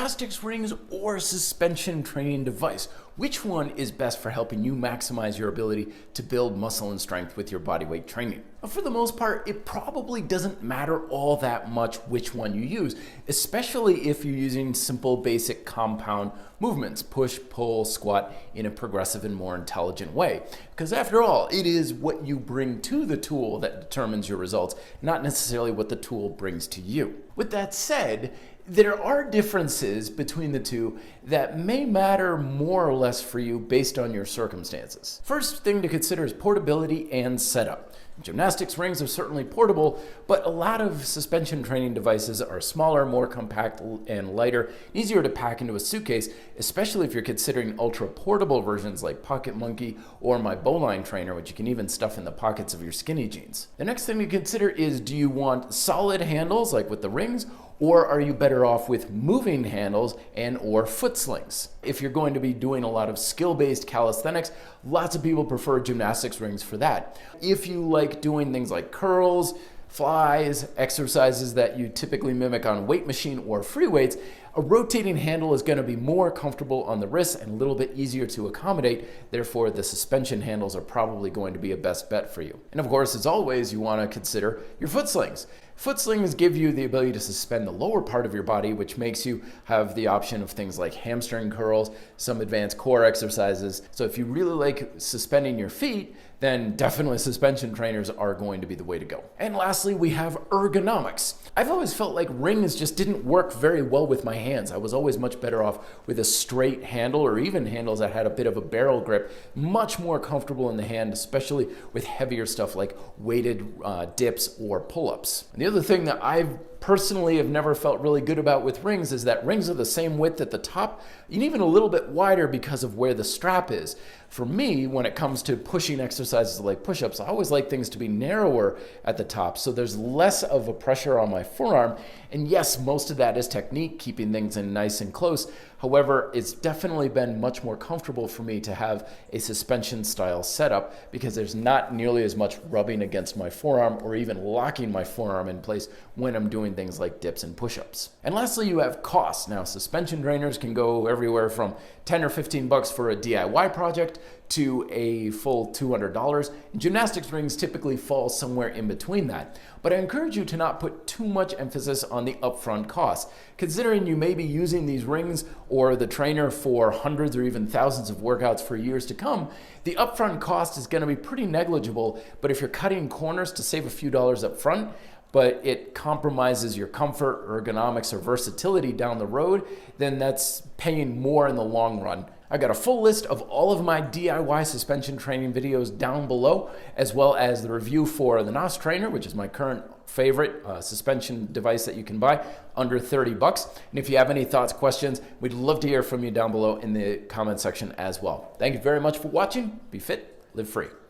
Gymnastics rings or suspension training device? Which one is best for helping you maximize your ability to build muscle and strength with your bodyweight training? For the most part, it probably doesn't matter all that much which one you use, especially if you're using simple, basic compound movements, push, pull, squat, in a progressive and more intelligent way. Because after all, it is what you bring to the tool that determines your results, not necessarily what the tool brings to you. With that said, there are differences between the two that may matter more or less for you based on your circumstances. First thing to consider is portability and setup. Gymnastics rings are certainly portable, but a lot of suspension training devices are smaller, more compact, and lighter, easier to pack into a suitcase, especially if you're considering ultra-portable versions like Pocket Monkey or my Bowline trainer, which you can even stuff in the pockets of your skinny jeans. The next thing to consider is, do you want solid handles like with the rings, or are you better off with moving handles and or foot slings? If you're going to be doing a lot of skill-based calisthenics, lots of people prefer gymnastics rings for that. If you like doing things like curls, flies, exercises that you typically mimic on weight machine or free weights, a rotating handle is going to be more comfortable on the wrists and a little bit easier to accommodate. Therefore, the suspension handles are probably going to be a best bet for you. And of course, as always, you want to consider your foot slings. Foot slings give you the ability to suspend the lower part of your body, which makes you have the option of things like hamstring curls, some advanced core exercises. So if you really like suspending your feet, then definitely suspension trainers are going to be the way to go. And lastly, we have ergonomics. I've always felt like rings just didn't work very well with my hands. I was always much better off with a straight handle or even handles that had a bit of a barrel grip, much more comfortable in the hand, especially with heavier stuff like weighted dips or pull-ups. And the other thing that I've personally have never felt really good about with rings is that rings are the same width at the top and even a little bit wider because of where the strap is. For me, when it comes to pushing exercises like push-ups, I always like things to be narrower at the top so there's less of a pressure on my forearm. And yes, most of that is technique, keeping things in nice and close. However, it's definitely been much more comfortable for me to have a suspension style setup because there's not nearly as much rubbing against my forearm or even locking my forearm in place when I'm doing things like dips and push-ups. And lastly, you have costs. Now, suspension trainers can go everywhere from 10 or 15 bucks for a DIY project to a full $200. And gymnastics rings typically fall somewhere in between that. But I encourage you to not put too much emphasis on the upfront costs. Considering you may be using these rings or the trainer for hundreds or even thousands of workouts for years to come, the upfront cost is going to be pretty negligible. But if you're cutting corners to save a few dollars up front, but it compromises your comfort, ergonomics, or versatility down the road, then that's paying more in the long run. I got a full list of all of my DIY suspension training videos down below, as well as the review for the NOS trainer, which is my current favorite suspension device that you can buy, under 30 bucks. And if you have any thoughts, questions, we'd love to hear from you down below in the comment section as well. Thank you very much for watching. Be fit, live free.